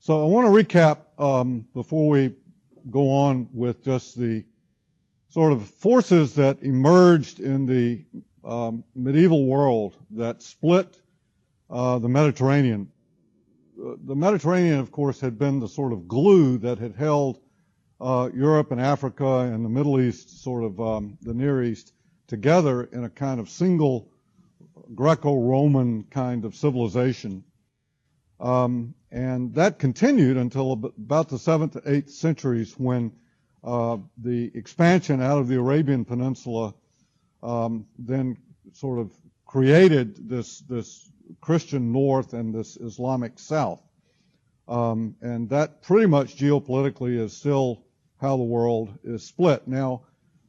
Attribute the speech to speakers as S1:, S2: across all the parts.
S1: So I want to recap before we go on with just the sort of forces that emerged in the medieval world that split the Mediterranean. The Mediterranean, of course, had been the sort of glue that had held Europe and Africa and the Middle East, sort of the Near East, together in a kind of single Greco-Roman kind of civilization. And that continued until about the 7th to 8th centuries, when the expansion out of the Arabian Peninsula then sort of created this Christian north and this Islamic south. And that pretty much geopolitically is still how the world is split. Now,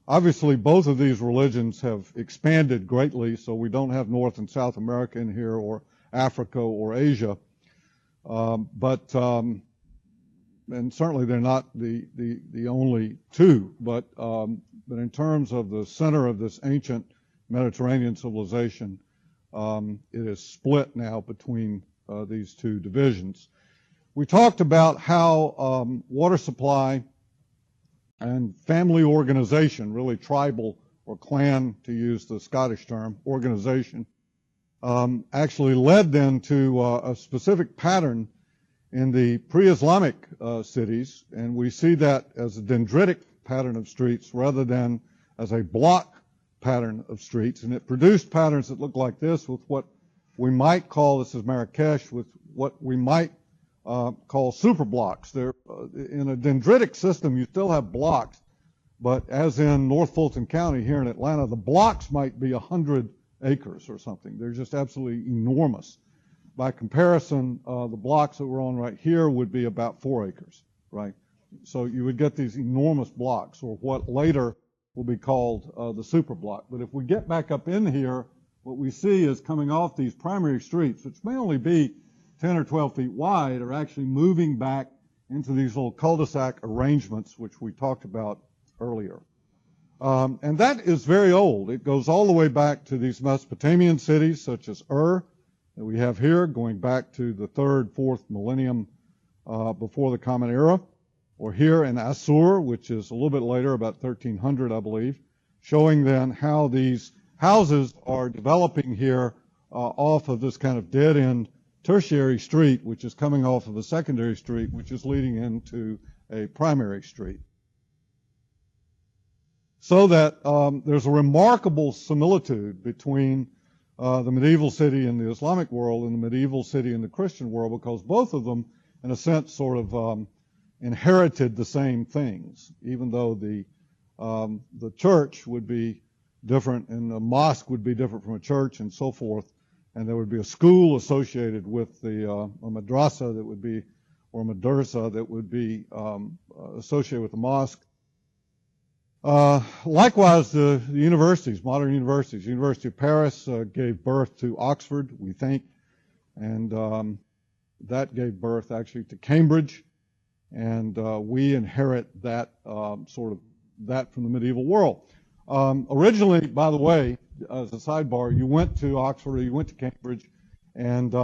S1: obviously, both of these religions have expanded greatly, so we don't have North and South America in here, or Africa or Asia. And certainly they're not the only two, but in terms of the center of this ancient Mediterranean civilization, it is split now between these two divisions. We talked about how water supply and family organization, really tribal or clan, to use the Scottish term, organization, actually led then to a specific pattern in the pre-Islamic cities, and we see that as a dendritic pattern of streets rather than as a block pattern of streets. And it produced patterns that look like this, with what we might call, this is Marrakesh, with what we might call super blocks. They're, in a dendritic system, you still have blocks, but as in North Fulton County here in Atlanta, the blocks might be 100 acres or something. They're just absolutely enormous. By comparison, the blocks that we're on right here would be about 4 acres, right? So you would get these enormous blocks, or what later will be called the super block. But if we get back up in here, what we see is coming off these primary streets, which may only be 10 or 12 feet wide, are actually moving back into these little cul-de-sac arrangements, which we talked about earlier. And that is very old. It goes all the way back to these Mesopotamian cities, such as Ur, that we have here, going back to the 3rd, 4th millennium before the Common Era, or here in Assur, which is a little bit later, about 1300, I believe, showing then how these houses are developing here off of this kind of dead-end tertiary street, which is coming off of a secondary street, which is leading into a primary street. So that there's a remarkable similitude between the medieval city in the Islamic world and the medieval city in the Christian world, because both of them, in a sense, sort of inherited the same things, even though the church would be different and a mosque would be different from a church and so forth, and there would be a school associated with a madrasa that would be, or a madrasa that would be associated with the mosque. Likewise, the universities, modern universities. The University of Paris gave birth to Oxford, we think, and that gave birth actually to Cambridge, and we inherit that sort of that from the medieval world. Originally, by the way, as a sidebar, you went to Oxford or you went to Cambridge, and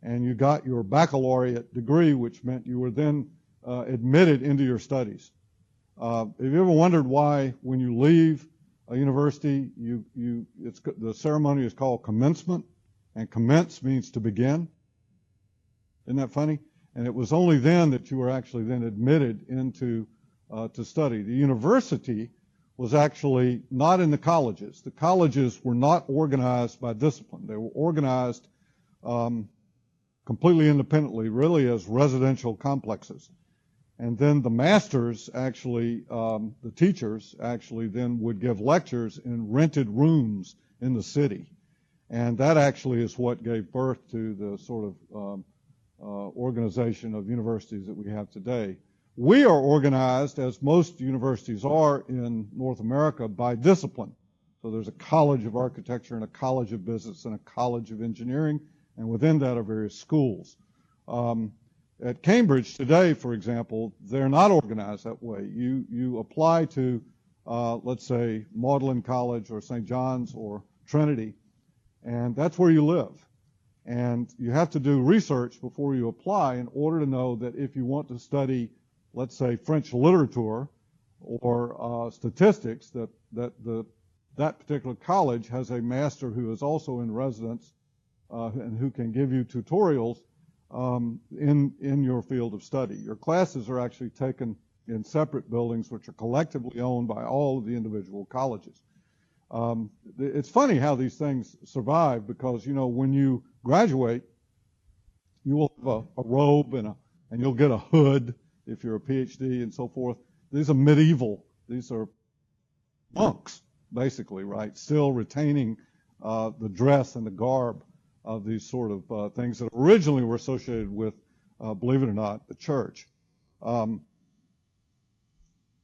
S1: you got your baccalaureate degree, which meant you were then admitted into your studies. Have you ever wondered why, when you leave a university, the ceremony is called commencement, and commence means to begin? Isn't that funny? And it was only then that you were actually then admitted into to study. The university was actually not in the colleges. The colleges were not organized by discipline. They were organized completely independently, really as residential complexes. And then the masters actually, the teachers actually then would give lectures in rented rooms in the city. And that actually is what gave birth to the sort of organization of universities that we have today. We are organized, as most universities are in North America, by discipline. So there's a college of architecture and a college of business and a college of engineering, and within that are various schools. At Cambridge today, for example, they're not organized that way. You apply to, let's say, Magdalen College or St. John's or Trinity, and that's where you live. And you have to do research before you apply in order to know that if you want to study, let's say, French literature or statistics, that particular college has a master who is also in residence and who can give you tutorials in your field of study. Your classes are actually taken in separate buildings which are collectively owned by all of the individual colleges. It's funny how these things survive because, you know, when you graduate, you will have a robe and you'll get a hood if you're a PhD and so forth. These are medieval. These are monks, basically, right? Still retaining the dress and the garb of these sort of things that originally were associated with, believe it or not, the church.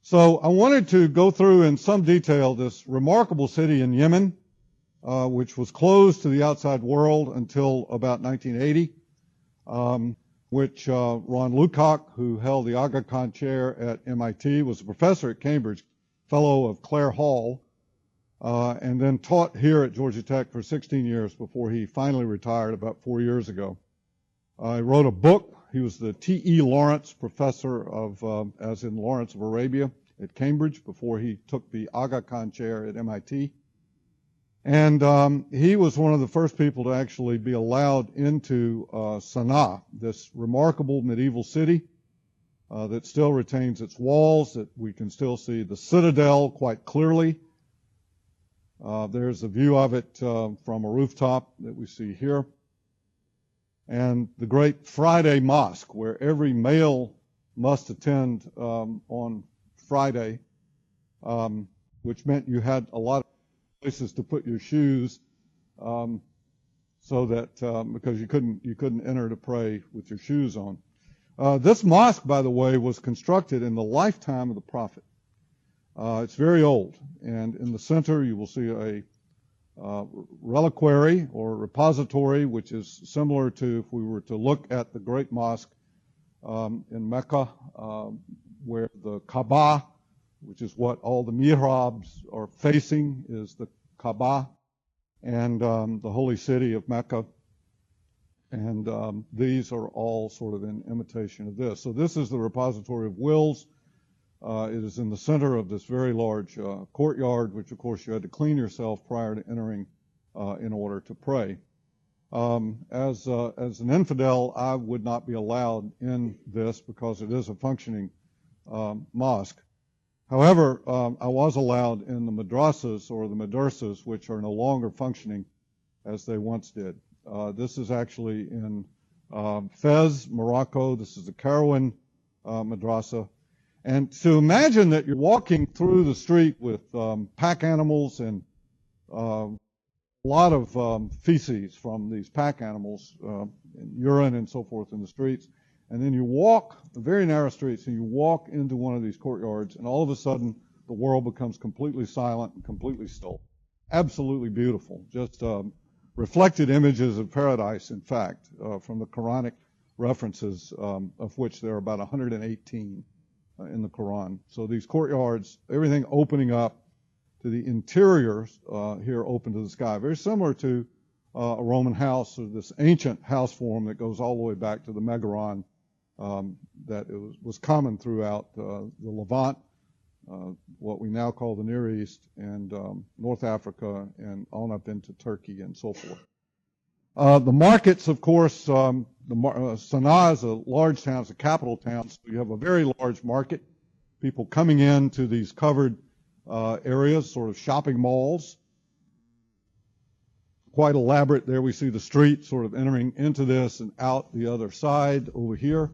S1: So I wanted to go through in some detail this remarkable city in Yemen, which was closed to the outside world until about 1980, which Ron Lukacs, who held the Aga Khan chair at MIT, was a professor at Cambridge, fellow of Clare Hall, and then taught here at Georgia Tech for 16 years before he finally retired about 4 years ago. He wrote a book. He was the T.E. Lawrence Professor of, as in Lawrence of Arabia at Cambridge before he took the Aga Khan chair at MIT. And he was one of the first people to actually be allowed into Sana'a, this remarkable medieval city that still retains its walls, that we can still see the citadel quite clearly. There's a view of it from a rooftop that we see here. And the great Friday Mosque, where every male must attend on Friday, which meant you had a lot of places to put your shoes, so that because you couldn't enter to pray with your shoes on. This mosque, by the way, was constructed in the lifetime of the Prophet. It's very old, and in the center you will see a reliquary or repository, which is similar to if we were to look at the great mosque in Mecca, where the Kaaba, which is what all the mihrabs are facing, is the Kaaba, and the holy city of Mecca. And these are all sort of in imitation of this. So this is the repository of wills. It is in the center of this very large courtyard, which of course you had to clean yourself prior to entering in order to pray. As an infidel, I would not be allowed in this because it is a functioning mosque. However, I was allowed in the madrasas or the madrasas, which are no longer functioning as they once did. This is actually in Fez, Morocco. This is the Kairouan madrasa. And to imagine that you're walking through the street with pack animals and a lot of feces from these pack animals, and urine and so forth in the streets, and then you walk the very narrow streets and you walk into one of these courtyards, and all of a sudden the world becomes completely silent and completely still. Absolutely beautiful. Just reflected images of paradise, in fact, from the Quranic references, of which there are about 118. In the Quran. So these courtyards, everything opening up to the interiors here open to the sky. Very similar to a Roman house, or this ancient house form that goes all the way back to the Megaron that was common throughout the Levant, what we now call the Near East, and North Africa, and on up into Turkey and so forth. The markets, of course, Sana'a is a large town, it's a capital town, so you have a very large market. People coming into these covered areas, sort of shopping malls. Quite elaborate. There we see the street sort of entering into this and out the other side over here.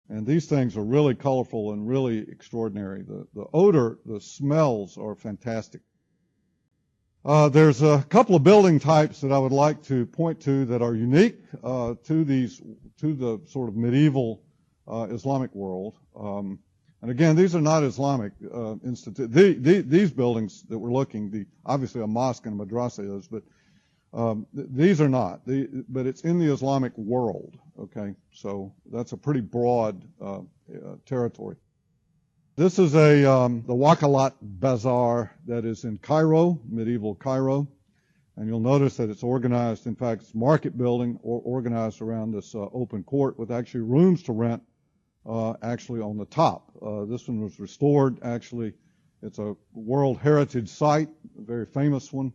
S1: And these things are really colorful and really extraordinary. The odor, the smells are fantastic. There's a couple of building types that I would like to point to that are unique to the sort of medieval Islamic world. And again, these are not Islamic institutes. These buildings that we're looking, obviously a mosque and a madrasa is, but these are not. But it's in the Islamic world. Okay, so that's a pretty broad territory. This is the Wakalat Bazaar that is in Cairo, medieval Cairo. And you'll notice that it's organized, in fact, it's a market building or organized around this open court with actually rooms to rent actually on the top. This one was restored, actually. It's a World Heritage Site, a very famous one.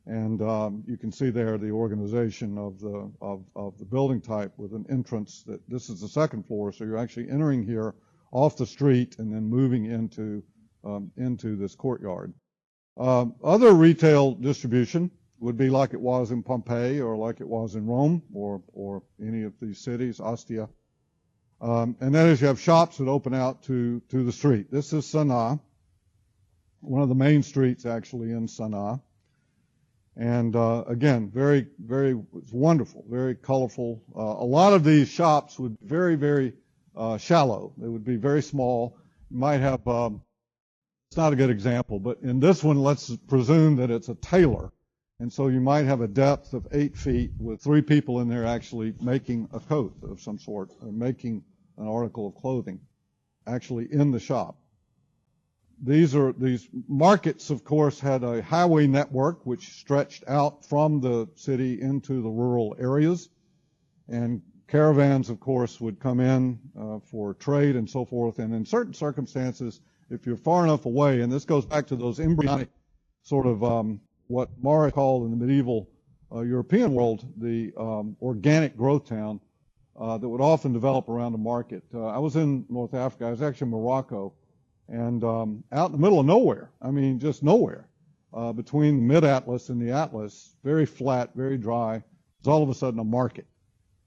S1: And you can see there the organization of the building type with an entrance. That this is the second floor, so you're actually entering here off the street and then moving into this courtyard. Other retail distribution would be like it was in Pompeii or like it was in Rome or any of these cities, Ostia. And that is you have shops that open out to the street. This is Sana'a, one of the main streets actually in Sana'a. And again, very, very, it's wonderful, very colorful. A lot of these shops would be very, very shallow. They would be very small. You might have, it's not a good example, but in this one, let's presume that it's a tailor. And so you might have a depth of 8 feet with 3 people in there actually making a coat of some sort, or making an article of clothing, actually in the shop. These markets, of course, had a highway network which stretched out from the city into the rural areas. And caravans, of course, would come in for trade and so forth. And in certain circumstances, if you're far enough away, and this goes back to those embryonic sort of what Mara called in the medieval European world the organic growth town that would often develop around a market. I was in North Africa. I was actually in Morocco. And out in the middle of nowhere, I mean, just nowhere, between the mid-Atlas and the Atlas, very flat, very dry, it's all of a sudden a market,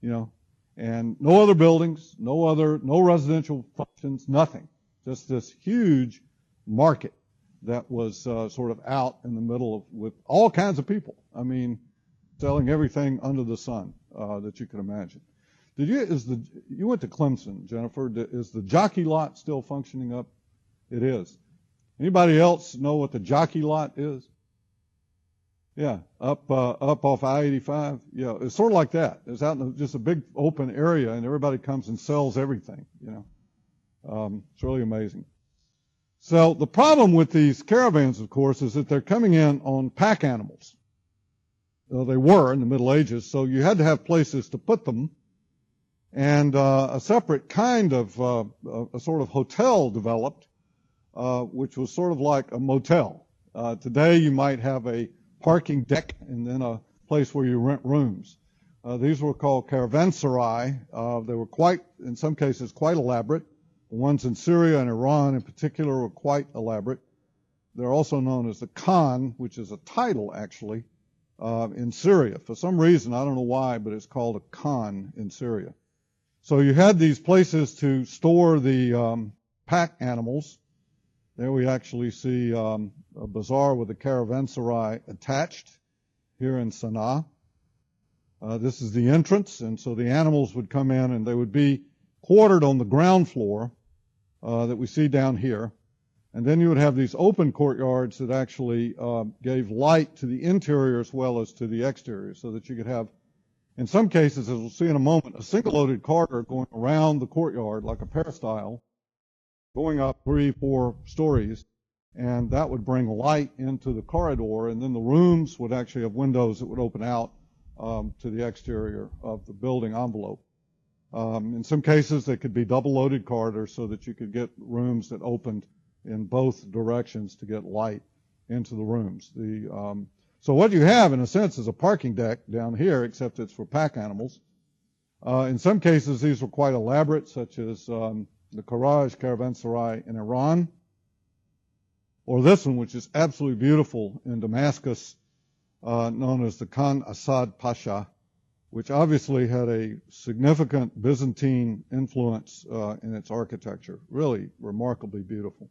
S1: you know, and no other buildings, no residential functions, nothing, just this huge market that was sort of out in the middle of, with all kinds of people. I mean, selling everything under the sun that you could imagine. You went to Clemson, Jennifer? Is the jockey lot still functioning up? It is. Anybody else know what the jockey lot is? Yeah, up off I-85. Yeah, it's sort of like that. It's out in just a big open area, and everybody comes and sells everything. You know, it's really amazing. So the problem with these caravans, of course, is that they're coming in on pack animals. They were in the Middle Ages, so you had to have places to put them, and a separate kind of a sort of hotel developed. Which was sort of like a motel. Today you might have a parking deck and then a place where you rent rooms. These were called caravanserai. They were quite, in some cases, quite elaborate. The ones in Syria and Iran in particular were quite elaborate. They're also known as the Khan, which is a title actually, in Syria. For some reason, I don't know why, but it's called a Khan in Syria. So you had these places to store the pack animals. There we actually see a bazaar with a caravanserai attached here in Sana'a. This is the entrance, and so the animals would come in and they would be quartered on the ground floor that we see down here. And then you would have these open courtyards that actually gave light to the interior as well as to the exterior, so that you could have, in some cases, as we'll see in a moment, a single-loaded corridor going around the courtyard like a peristyle, going up 3-4 stories, and that would bring light into the corridor, and then the rooms would actually have windows that would open out to the exterior of the building envelope. In some cases, they could be double-loaded corridors so that you could get rooms that opened in both directions to get light into the rooms. So what you have, in a sense, is a parking deck down here, except it's for pack animals. In some cases, these were quite elaborate, such as the Karaj Caravanserai in Iran, or this one, which is absolutely beautiful in Damascus, known as the Khan Assad Pasha, which obviously had a significant Byzantine influence in its architecture. Really remarkably beautiful.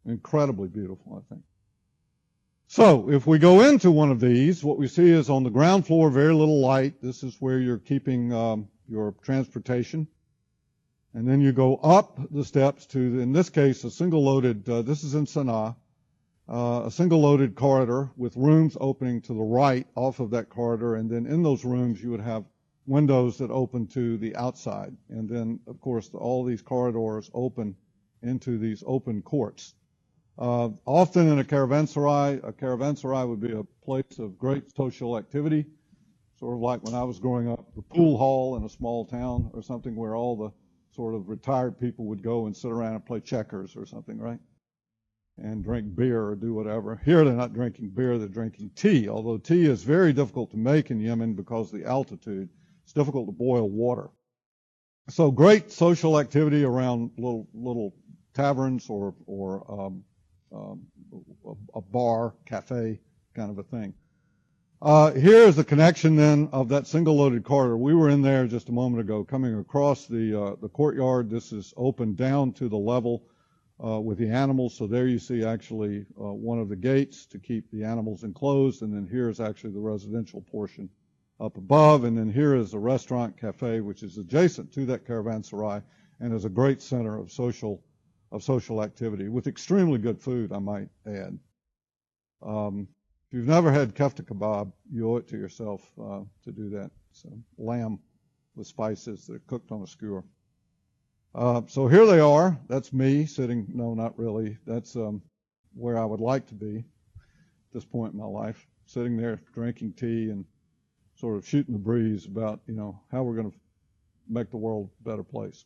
S1: Incredibly beautiful, I think. So, if we go into one of these, what we see is on the ground floor, very little light. This is where you're keeping your transportation. And then you go up the steps to, in this case, a single-loaded, this is in Sana'a, a single-loaded corridor with rooms opening to the right off of that corridor. And then in those rooms, you would have windows that open to the outside. And then, of course, all these corridors open into these open courts. Often in a caravanserai would be a place of great social activity, sort of like when I was growing up, the pool hall in a small town or something where all the sort of retired people would go and sit around and play checkers or something, right? And drink beer or do whatever. Here they're not drinking beer, they're drinking tea, although tea is very difficult to make in Yemen because of the altitude. It's difficult to boil water. So great social activity around little taverns or a bar, cafe kind of a thing. Here is the connection then of that single loaded corridor. We were in there just a moment ago coming across the courtyard. This is open down to the level with the animals. So there you see actually one of the gates to keep the animals enclosed. And then here is actually the residential portion up above. And then here is a restaurant cafe, which is adjacent to that caravanserai and is a great center of social activity with extremely good food, I might add. If you've never had kefta kebab, you owe it to yourself to do that. So lamb with spices that are cooked on a skewer. So here they are. That's me sitting. No, not really. That's where I would like to be at this point in my life, sitting there drinking tea and sort of shooting the breeze about, how we're going to make the world a better place.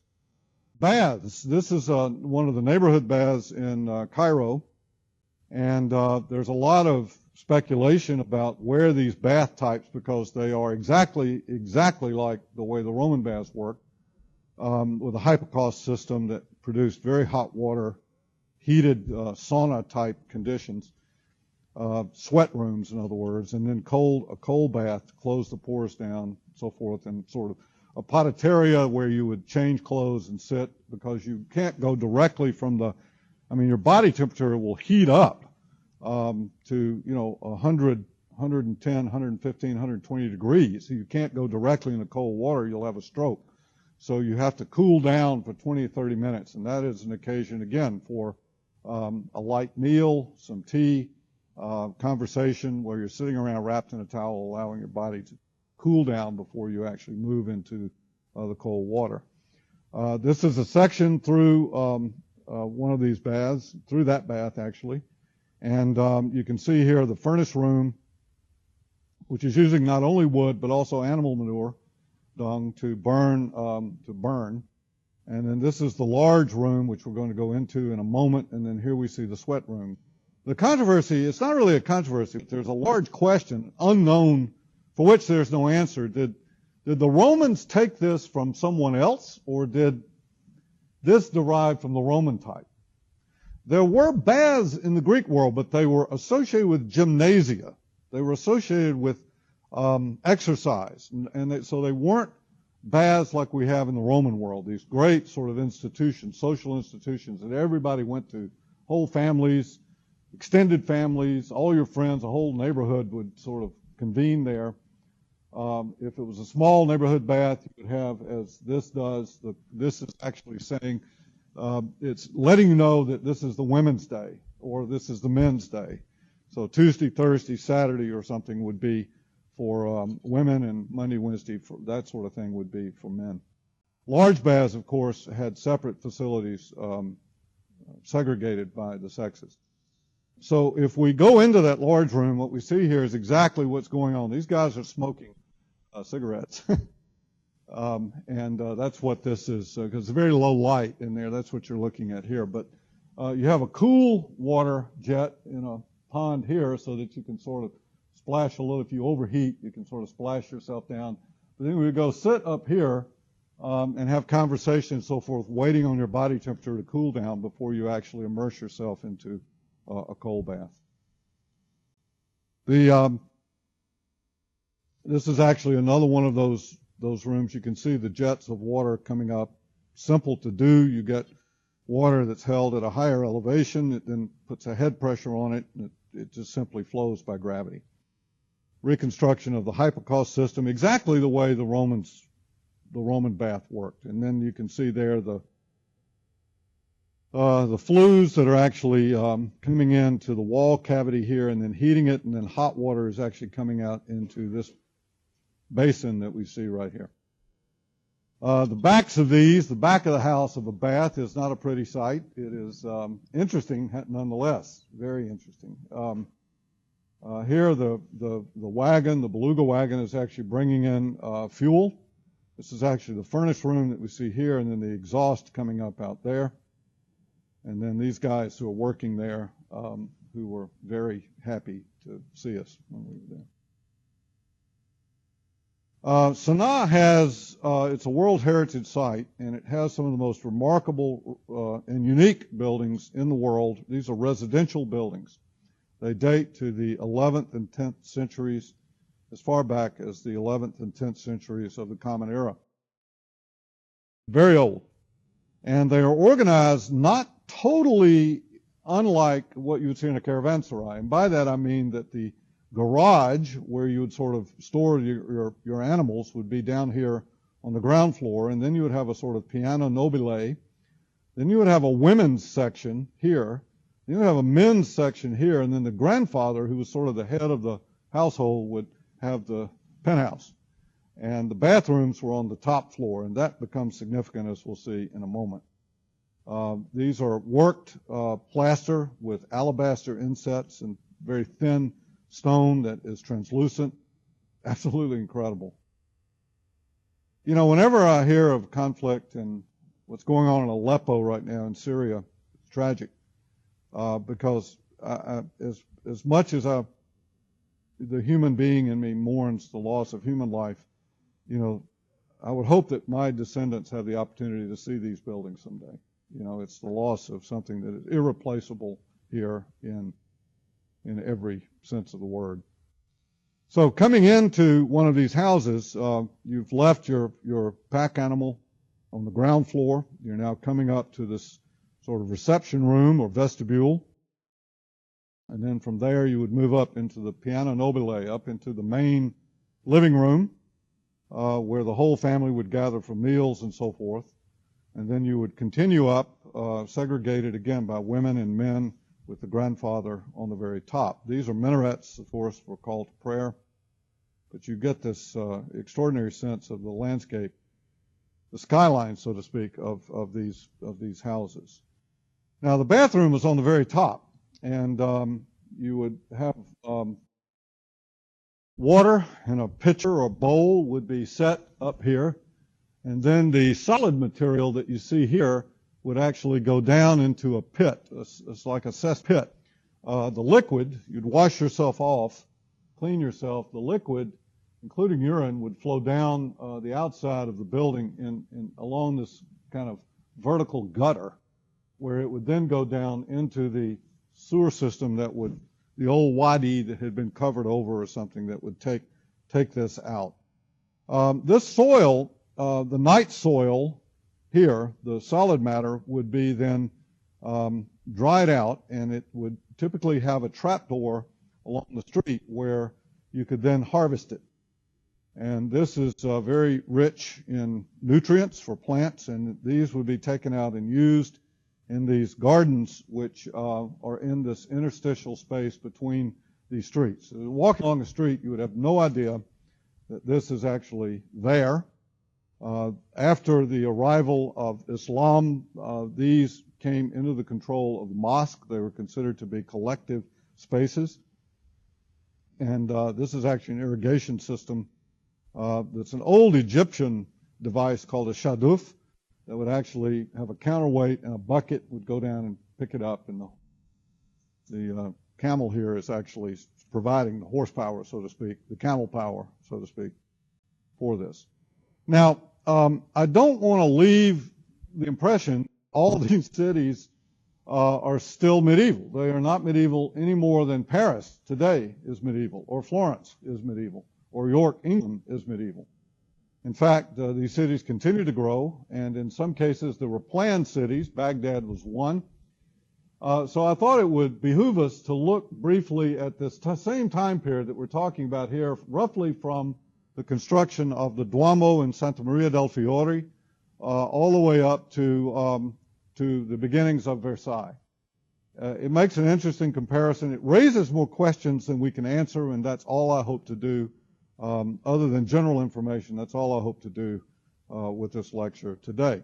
S1: Baths. This is one of the neighborhood baths in Cairo, and there's a lot of speculation about where these bath types, because they are exactly like the way the Roman baths work, with a hypocaust system that produced very hot water, heated sauna-type conditions, sweat rooms, in other words, and then a cold bath to close the pores down, and so forth, and sort of a potateria where you would change clothes and sit, because you can't go directly from your body temperature will heat up to 100, 110, 115, 120 degrees. So you can't go directly in the cold water. You'll have a stroke. So you have to cool down for 20 or 30 minutes, and that is an occasion, again, for a light meal, some tea, conversation where you're sitting around wrapped in a towel, allowing your body to cool down before you actually move into the cold water. This is a section through one of these baths, through that bath actually, and you can see here the furnace room, which is using not only wood but also animal manure, dung, to burn. And then this is the large room, which we're going to go into in a moment, and then here we see the sweat room. The controversy, it's not really a controversy, but there's a large question, unknown, for which there's no answer. Did the Romans take this from someone else, or did this derive from the Roman type? There were baths in the Greek world, but they were associated with gymnasia. They were associated with exercise, so they weren't baths like we have in the Roman world, these great sort of institutions, social institutions that everybody went to, whole families, extended families, all your friends, a whole neighborhood would sort of convene there. If it was a small neighborhood bath, you would have, as this does, this is actually saying, it's letting you know that this is the women's day or this is the men's day. So Tuesday, Thursday, Saturday or something would be for women, and Monday, Wednesday, for that sort of thing would be for men. Large baths, of course, had separate facilities segregated by the sexes. So if we go into that large room, what we see here is exactly what's going on. These guys are smoking cigarettes. And that's what this is, because it's very low light in there. That's what you're looking at here. But you have a cool water jet in a pond here so that you can sort of splash a little. If you overheat, you can sort of splash yourself down. But then we go sit up here and have conversation and so forth, waiting on your body temperature to cool down before you actually immerse yourself into a cold bath. This is actually another one of those rooms. You can see the jets of water coming up. Simple to do. You get water that's held at a higher elevation. It then puts a head pressure on it, and it just simply flows by gravity. Reconstruction of the hypocaust system, exactly the way the Roman bath worked. And then you can see there the flues that are actually coming into the wall cavity here and then heating it, and then hot water is actually coming out into this basin that we see right here. The backs of these, the back of the house of a bath is not a pretty sight. It is interesting nonetheless, very interesting. Here the wagon, the beluga wagon, is actually bringing in fuel. This is actually the furnace room that we see here, and then the exhaust coming up out there. And then these guys who are working there, who were very happy to see us when we were there. Sana'a has, it's a World Heritage Site, and it has some of the most remarkable and unique buildings in the world. These are residential buildings. They date to the 11th and 10th centuries, as far back as the 11th and 10th centuries of the Common Era. Very old. And they are organized not totally unlike what you would see in a caravanserai. And by that I mean that the garage, where you would sort of store your animals, would be down here on the ground floor, and then you would have a sort of piano nobile. Then you would have a women's section here. Then you would have a men's section here, and then the grandfather, who was sort of the head of the household, would have the penthouse. And the bathrooms were on the top floor, and that becomes significant, as we'll see in a moment. These are worked plaster with alabaster insets and very thin stone that is translucent. Absolutely incredible. You know, whenever I hear of conflict and what's going on in Aleppo right now in Syria, it's tragic. Because as much as the human being in me mourns the loss of human life, you know, I would hope that my descendants have the opportunity to see these buildings someday. You know, it's the loss of something that is irreplaceable here in every sense of the word. So coming into one of these houses, you've left your pack animal on the ground floor. You're now coming up to this sort of reception room or vestibule. And then from there you would move up into the piano nobile, up into the main living room, where the whole family would gather for meals and so forth. And then you would continue up, segregated again by women and men, with the grandfather on the very top. These are minarets, of course, for call to prayer. But you get this extraordinary sense of the landscape, the skyline, so to speak, of these houses. Now, the bathroom was on the very top, and you would have water in a pitcher or bowl would be set up here, and then the solid material that you see here would actually go down into a pit. It's like a cesspit. The liquid, you'd wash yourself off, clean yourself. The liquid, including urine, would flow down the outside of the building in along this kind of vertical gutter, where it would then go down into the sewer system that would, the old wadi that had been covered over or something, that would take this out. This soil, the night soil here, the solid matter, would be then dried out, and it would typically have a trapdoor along the street where you could then harvest it. And this is very rich in nutrients for plants, and these would be taken out and used in these gardens, which are in this interstitial space between these streets. So walking along the street, you would have no idea that this is actually there. After the arrival of Islam, these came into the control of the mosque. They were considered to be collective spaces. And this is actually an irrigation system that's an old Egyptian device called a shaduf that would actually have a counterweight, and a bucket would go down and pick it up. And the camel here is actually providing the horsepower, so to speak, the camel power, so to speak, for this. Now, I don't want to leave the impression all these cities are still medieval. They are not medieval any more than Paris today is medieval, or Florence is medieval, or York, England is medieval. In fact, these cities continue to grow, and in some cases there were planned cities. Baghdad was one. So I thought it would behoove us to look briefly at this same time period that we're talking about here, roughly from the construction of the Duomo in Santa Maria del Fiore all the way up to the beginnings of Versailles. It makes an interesting comparison. It raises more questions than we can answer, and that's all I hope to do. Other than general information, that's all I hope to do with this lecture today.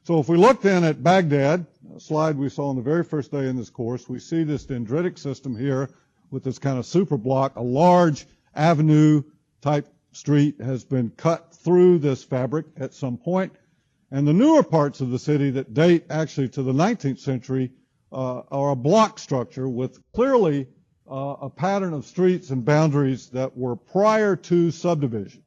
S1: So if we look then at Baghdad, a slide we saw on the very first day in this course, we see this dendritic system here with this kind of super block. A large avenue type street has been cut through this fabric at some point. And the newer parts of the city that date actually to the 19th century are a block structure with clearly a pattern of streets and boundaries that were prior to subdivision,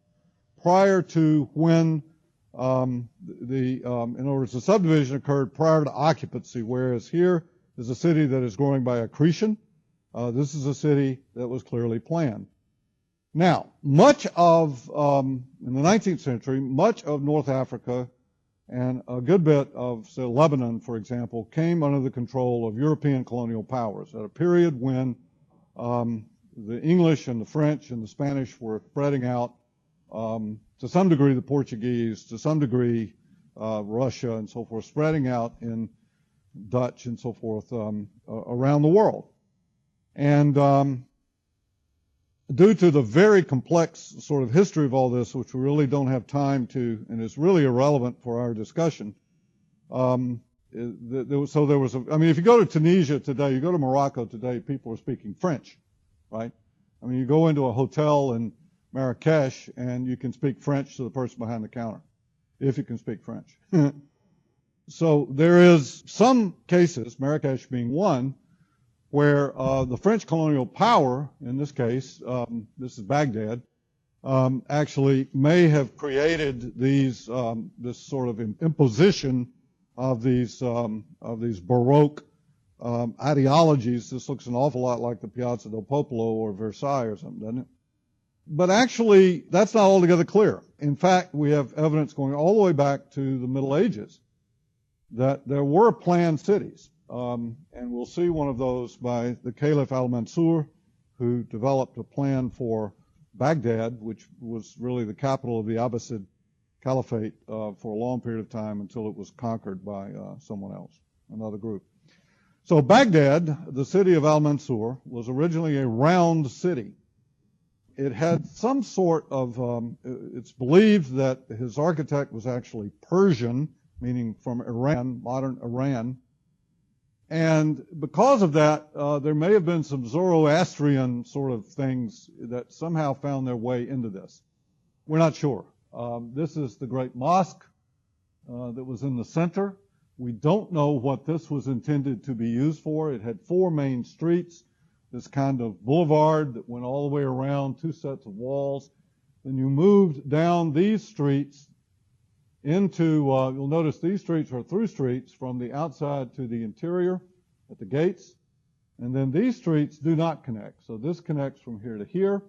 S1: prior to when in other words, the subdivision occurred prior to occupancy, whereas here is a city that is growing by accretion. This is a city that was clearly planned. Now, much of, in the 19th century, much of North Africa and a good bit of, say, Lebanon, for example, came under the control of European colonial powers at a period when the English and the French and the Spanish were spreading out, to some degree the Portuguese, to some degree Russia and so forth, spreading out in Dutch and so forth around the world. And due to the very complex sort of history of all this, which we really don't have time to, and is really irrelevant for our discussion, so there was if you go to Tunisia today, you go to Morocco today, people are speaking French, right? I mean, you go into a hotel in Marrakesh and you can speak French to the person behind the counter, if you can speak French. So there is some cases, Marrakesh being one, where the French colonial power, in this case, this is Baghdad, actually may have created these this sort of imposition of these Baroque ideologies. This looks an awful lot like the Piazza del Popolo or Versailles or something, doesn't it? But actually, that's not altogether clear. In fact, we have evidence going all the way back to the Middle Ages that there were planned cities. And we'll see one of those by the Caliph al-Mansur, who developed a plan for Baghdad, which was really the capital of the Abbasid Caliphate for a long period of time until it was conquered by someone else, another group. So Baghdad, the city of al-Mansur, was originally a round city. It had some sort of, it's believed that his architect was actually Persian, meaning from Iran, modern Iran. And because of that, there may have been some Zoroastrian sort of things that somehow found their way into this. We're not sure. This is the Great Mosque that was in the center. We don't know what this was intended to be used for. It had four main streets, this kind of boulevard that went all the way around, two sets of walls. Then you moved down these streets into, you'll notice these streets are through streets from the outside to the interior at the gates. And then these streets do not connect. So this connects from here to here,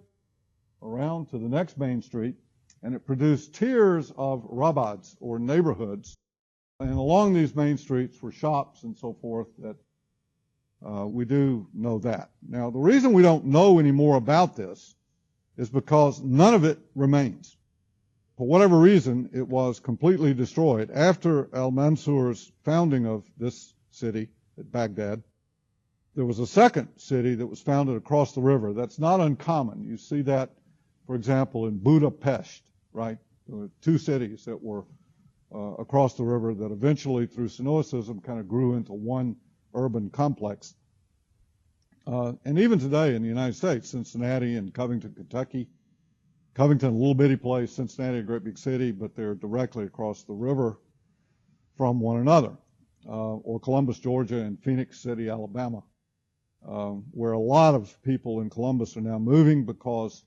S1: around to the next main street, and it produced tiers of rabads, or neighborhoods. And along these main streets were shops and so forth that we do know that. Now, the reason we don't know any more about this is because none of it remains. For whatever reason, it was completely destroyed. After al-Mansur's founding of this city at Baghdad, there was a second city that was founded across the river. That's not uncommon. You see that, for example, in Budapest, right? There were two cities that were across the river that eventually, through Sanoicism, kind of grew into one urban complex. And even today in the United States, Cincinnati and Covington, Kentucky, Covington, a little bitty place, Cincinnati, a great big city, but they're directly across the river from one another. Or Columbus, Georgia, and Phoenix City, Alabama, where a lot of people in Columbus are now moving because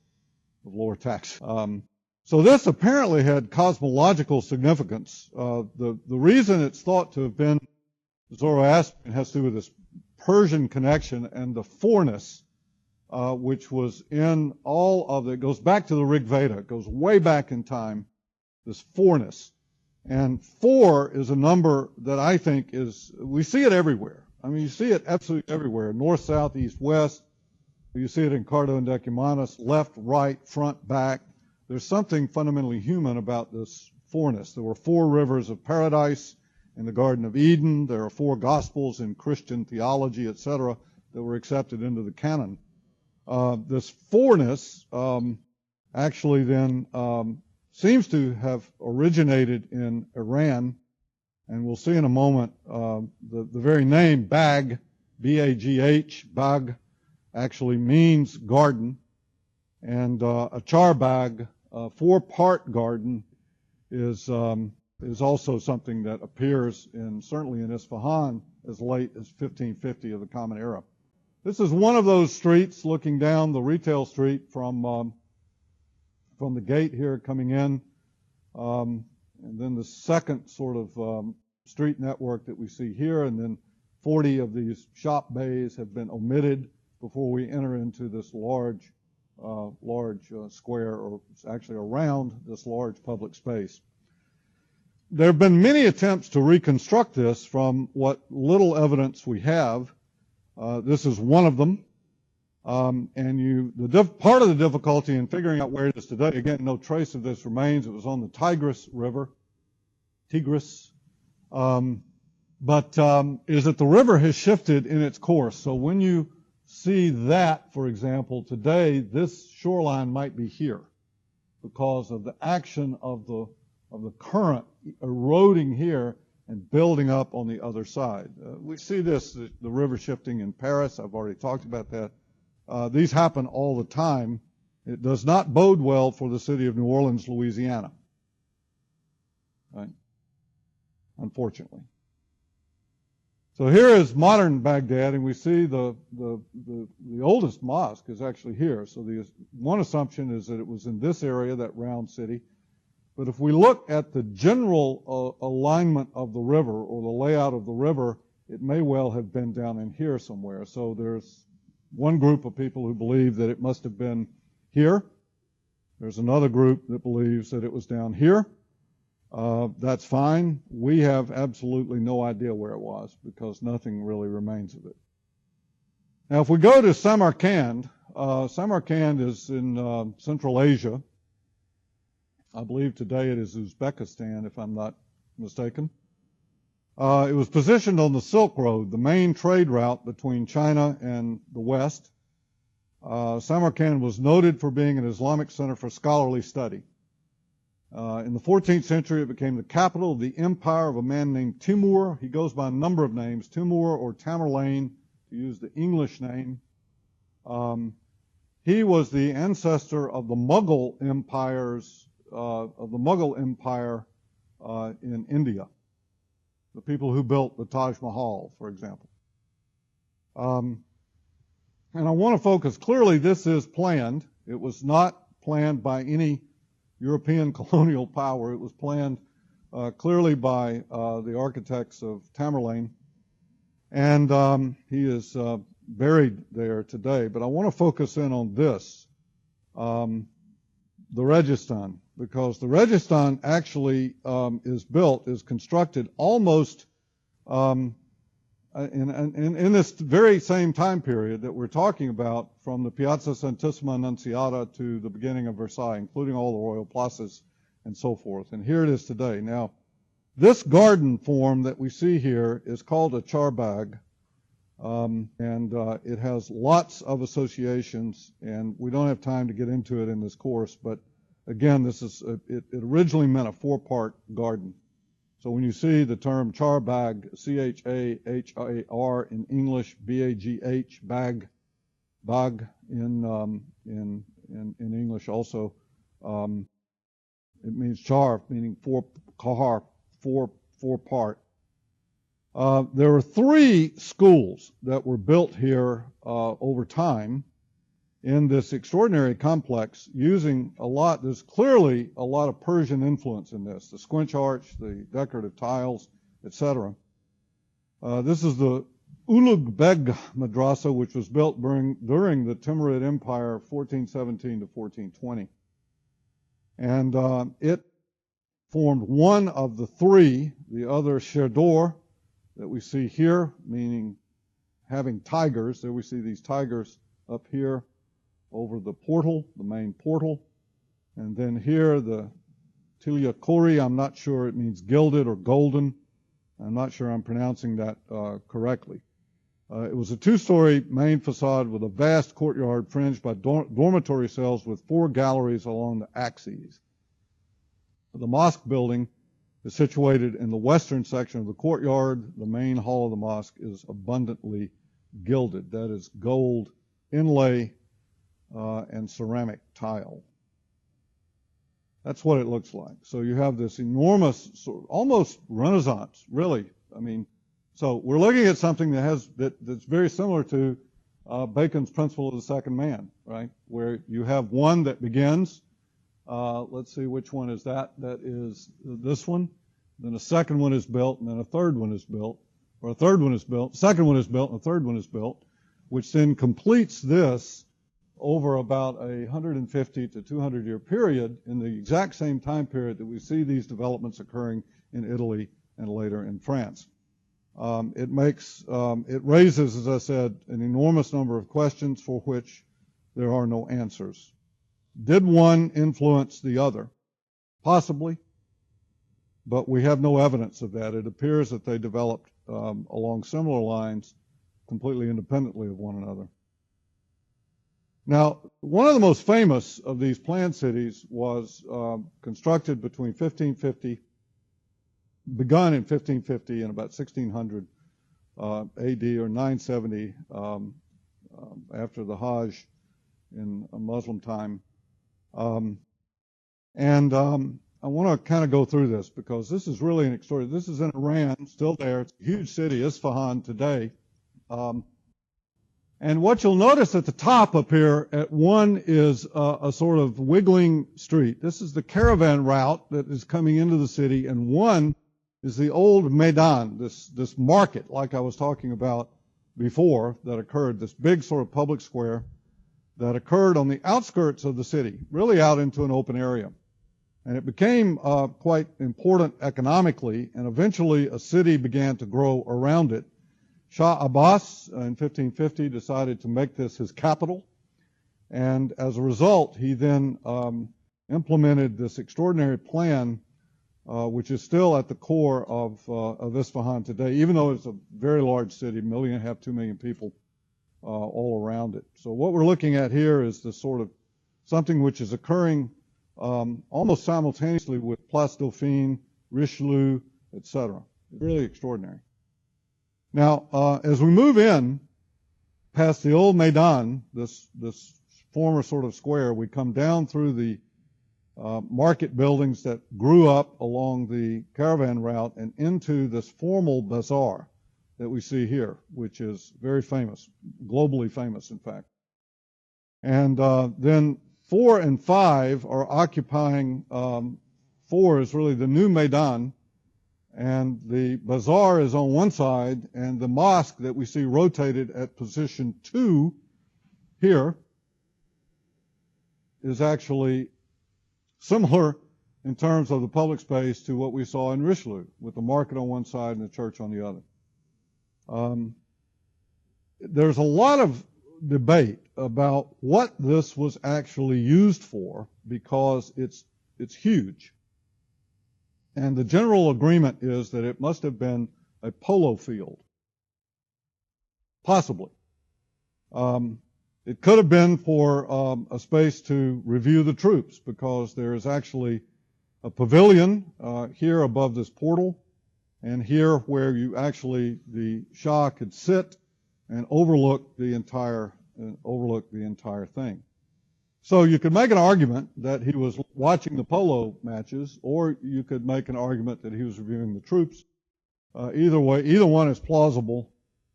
S1: of lower tax. So this apparently had cosmological significance. The reason it's thought to have been Zoroastrian has to do with this Persian connection and the fourness, which was in all of it. Goes back to the Rig Veda. It goes way back in time, this fourness. And 4 is a number that I think is, we see it everywhere. I mean, you see it absolutely everywhere. North, south, east, west. You see it in Cardo and Decumanus, left, right, front, back. There's something fundamentally human about this fourness. There were 4 rivers of paradise in the Garden of Eden. There are 4 gospels in Christian theology, etc., that were accepted into the canon. This fourness actually then seems to have originated in Iran, and we'll see in a moment the very name Bagh, B-A-G-H, Bagh, actually means garden, and a charbagh, a four-part garden, is also something that appears certainly in Isfahan as late as 1550 of the Common Era. This is one of those streets looking down the retail street from the gate here coming in, and then the second sort of street network that we see here, and then 40 of these shop bays have been omitted before we enter into this large square, or it's actually around this large public space. There have been many attempts to reconstruct this from what little evidence we have. This is one of them. Part of the difficulty in figuring out where it is today, again, no trace of this remains. It was on the Tigris River, is that the river has shifted in its course. So when you see that, for example, today, this shoreline might be here because of the action of the current eroding here and building up on the other side. We see this, the river shifting in Paris. I've already talked about that. These happen all the time. It does not bode well for the city of New Orleans, Louisiana. Right? Unfortunately. So here is modern Baghdad, and we see the oldest mosque is actually here. So the one assumption is that it was in this area, that round city. But if we look at the general alignment of the river, or the layout of the river, it may well have been down in here somewhere. So there's one group of people who believe that it must have been here. There's another group that believes that it was down here. That's fine. We have absolutely no idea where it was because nothing really remains of it. Now, if we go to Samarkand, Samarkand is in Central Asia. I believe today it is Uzbekistan, if I'm not mistaken. It was positioned on the Silk Road, the main trade route between China and the West. Samarkand was noted for being an Islamic center for scholarly study. In the 14th century, it became the capital of the empire of a man named Timur. He goes by a number of names, Timur or Tamerlane, to use the English name. He was the ancestor of the Mughal Empire in India. The people who built the Taj Mahal, for example. And I want to focus, clearly this is planned. It was not planned by any European colonial power. It was planned clearly by the architects of Tamerlane. And he is buried there today. But I want to focus in on this, the Registan, because the Registan actually is constructed almost in this very same time period that we're talking about, from the Piazza Santissima Annunziata to the beginning of Versailles, including all the royal plazas and so forth. And here it is today. Now, this garden form that we see here is called a charbagh, and it has lots of associations, and we don't have time to get into it in this course, but again, it originally meant a four-part garden. So when you see the term charbagh, C-H-A-H-A-R in English, B-A-G-H, bagh in English also, it means char, meaning four part. There were three schools that were built here over time in this extraordinary complex, using there's clearly a lot of Persian influence in this, the squinch arch, the decorative tiles, etc. This is the Ulugh Beg Madrasa, which was built during the Timurid Empire, 1417 to 1420. And it formed one of the three, the other Sherdor that we see here, meaning having tigers. There we see these tigers up here over the portal, the main portal. And then here, the Tilia Kori, I'm not sure it means gilded or golden. I'm not sure I'm pronouncing that correctly. It was a two-story main facade with a vast courtyard fringed by dormitory cells with 4 galleries along the axes. The mosque building is situated in the western section of the courtyard. The main hall of the mosque is abundantly gilded. That is gold inlay and ceramic tile. That's what it looks like. So you have this enormous, almost Renaissance, really. I mean, so we're looking at something that's very similar to Bacon's principle of the second man, right? Where you have one that begins. Let's see, which one is that? That is this one. Then a second one is built, and then a third one is built, or a third one is built, second one is built, and a third one is built, which then completes this over about a 150 to 200 year period in the exact same time period that we see these developments occurring in Italy and later in France. It raises, as I said, an enormous number of questions for which there are no answers. Did one influence the other? Possibly, but we have no evidence of that. It appears that they developed along similar lines, completely independently of one another. Now, one of the most famous of these planned cities was constructed between 1550, begun in 1550 and about 1600 AD or 970 after the Hajj in Muslim time. I want to kind of go through this because this is really an extraordinary. This is in Iran, still there. It's a huge city, Isfahan today. And what you'll notice at the top up here, at one is a sort of wiggling street. This is the caravan route that is coming into the city, and one is the old Maidan, this market, like I was talking about before, that occurred, this big sort of public square that occurred on the outskirts of the city, really out into an open area. And it became quite important economically, and eventually a city began to grow around it. Shah Abbas in 1550 decided to make this his capital, and as a result, he then implemented this extraordinary plan, which is still at the core of Isfahan today, even though it's a very large city, 1.5 million, 2 million people all around it. So what we're looking at here is this sort of something which is occurring almost simultaneously with Place Dauphine, Richelieu, etc. It's really extraordinary. Now, as we move in past the old Maidan, this former sort of square, we come down through the market buildings that grew up along the caravan route and into this formal bazaar that we see here, which is very famous, globally famous, in fact. And then 4 and 5 are occupying, 4 is really the new Maidan, and the bazaar is on one side, and the mosque that we see rotated at position 2 here is actually similar in terms of the public space to what we saw in Richelieu, with the market on one side and the church on the other. There's a lot of debate about what this was actually used for because it's huge. And the general agreement is that it must have been a polo field. Possibly. It could have been for a space to review the troops because there is actually a pavilion here above this portal, and here where you actually, the Shah could sit and overlook the entire thing. So you could make an argument that he was watching the polo matches, or you could make an argument that he was reviewing the troops. Either way, either one is plausible.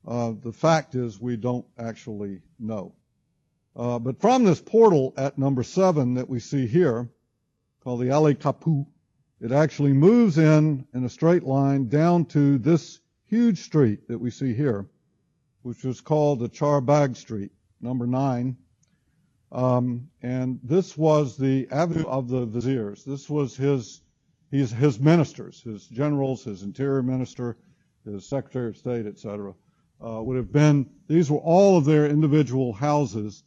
S1: The fact is we don't actually know. But from this portal at number 7 that we see here, called the Alley Capu, it actually moves in a straight line down to this huge street that we see here, which was called the Charbagh Street, number 9. And this was the avenue of the viziers. This was his ministers, his generals, his interior minister, his secretary of state, etc. Would have been, these were all of their individual houses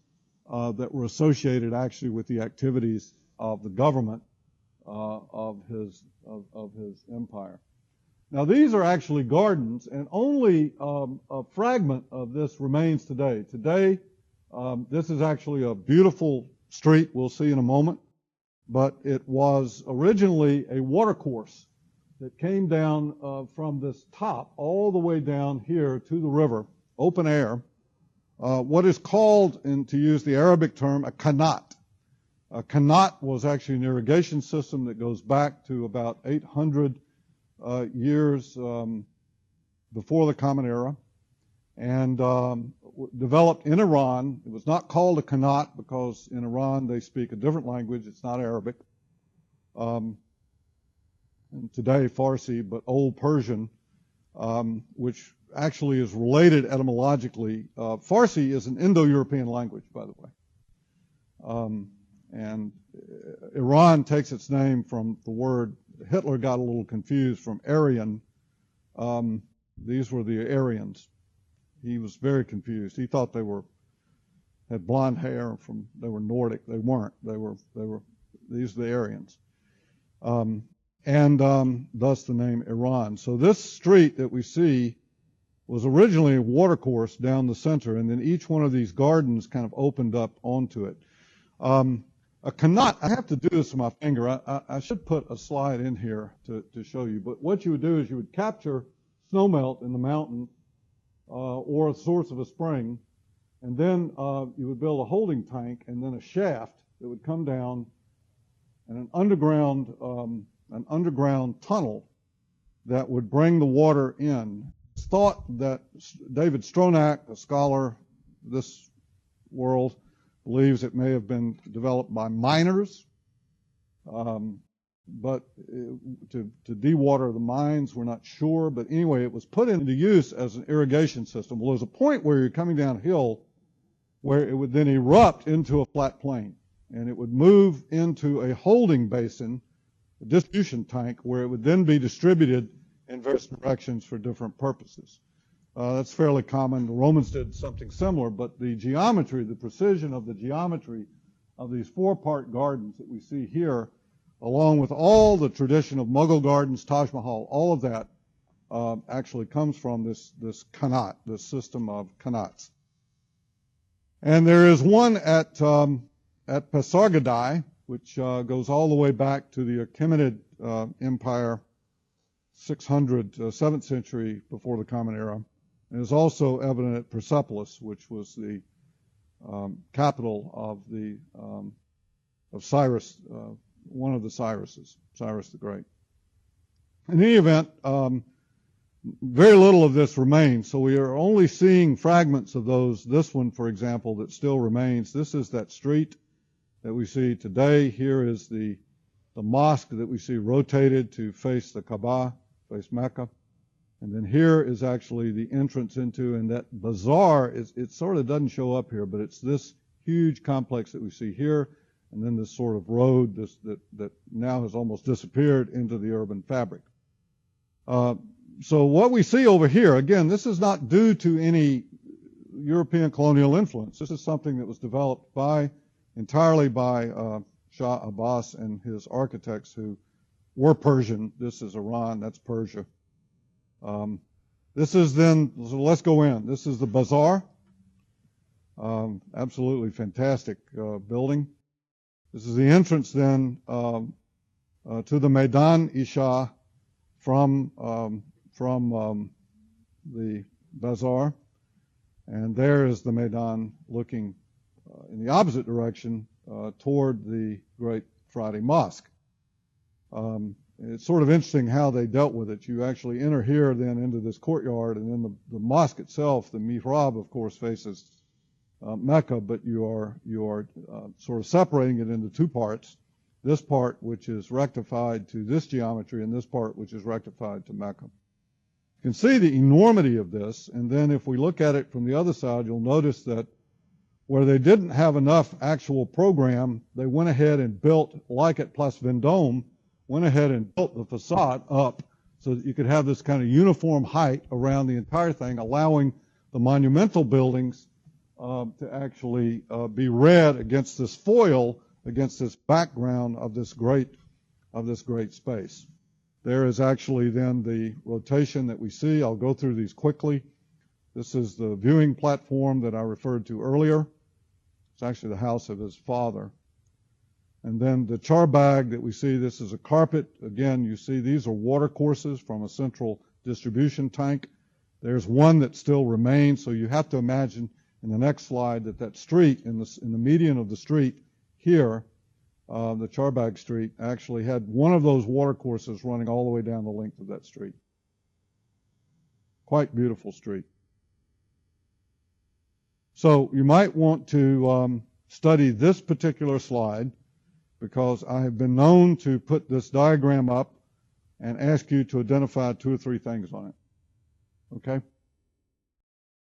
S1: that were associated actually with the activities of the government of his empire. Now these are actually gardens, and only a fragment of this remains today. Today, this is actually a beautiful street we'll see in a moment, but it was originally a watercourse that came down from this top all the way down here to the river, open air, what is called, and to use the Arabic term, a qanat. A qanat was actually an irrigation system that goes back to about 800 years before the Common Era, and developed in Iran. It was not called a qanat because in Iran they speak a different language. It's not Arabic. And today Farsi, but Old Persian, which actually is related etymologically. Farsi is an Indo-European language, by the way. And Iran takes its name from the word, Hitler got a little confused, from Aryan. These were the Aryans. He was very confused. He thought they had blonde hair they were Nordic. They weren't. These are the Aryans. And thus the name Iran. So this street that we see was originally a watercourse down the center, and then each one of these gardens kind of opened up onto it. A qanat, I have to do this with my finger. I should put a slide in here to show you, but what you would do is you would capture snowmelt in the mountain or a source of a spring, and then you would build a holding tank and then a shaft that would come down and an underground tunnel that would bring the water in. It's thought that David Stronach, a scholar of this world, believes it may have been developed by miners, but to dewater the mines, we're not sure. But anyway, it was put into use as an irrigation system. Well, there's a point where you're coming downhill where it would then erupt into a flat plain, and it would move into a holding basin, a distribution tank, where it would then be distributed in various directions for different purposes. That's fairly common. The Romans did something similar, but the geometry, the precision of the geometry of these four-part gardens that we see here, along with all the tradition of Mughal gardens, Taj Mahal, all of that actually comes from this qanat, this system of qanats. And there is one at Pasargadae, which goes all the way back to the Achaemenid Empire, 600, 7th century before the Common Era. And is also evident at Persepolis, which was the capital of Cyrus, one of the Cyruses, Cyrus the Great. In any event, very little of this remains, so we are only seeing fragments of those. This one, for example, that still remains. This is that street that we see today. Here is the mosque that we see rotated to face the Kaaba, face Mecca. And then here is actually the entrance into, and that bazaar, it sort of doesn't show up here, but it's this huge complex that we see here, and then this sort of road that now has almost disappeared into the urban fabric. So what we see over here, again, this is not due to any European colonial influence. This is something that was developed entirely by Shah Abbas and his architects who were Persian. This is Iran, that's Persia. This is then, so let's go in. This is the bazaar. Absolutely fantastic building. This is the entrance then to the Maidan Isha from the bazaar. And there is the Maidan looking in the opposite direction toward the Great Friday Mosque. It's sort of interesting how they dealt with it. You actually enter here then into this courtyard, and then the mosque itself, the mihrab, of course, faces Mecca, but you are sort of separating it into two parts. This part, which is rectified to this geometry, and this part, which is rectified to Mecca. You can see the enormity of this, and then if we look at it from the other side, you'll notice that where they didn't have enough actual program, they went ahead and built, like at Place Vendôme, went ahead and built the facade up so that you could have this kind of uniform height around the entire thing, allowing the monumental buildings to actually be read against this foil, against this background of this great space. There is actually then the rotation that we see. I'll go through these quickly. This is the viewing platform that I referred to earlier. It's actually the house of his father. And then the charbag that we see, this is a carpet. Again, you see these are water courses from a central distribution tank. There's one that still remains, so you have to imagine in the next slide that street, in the median of the street here, the Charbag Street, actually had one of those water courses running all the way down the length of that street. Quite beautiful street. So you might want to study this particular slide, because I have been known to put this diagram up and ask you to identify 2 or 3 things on it. Okay?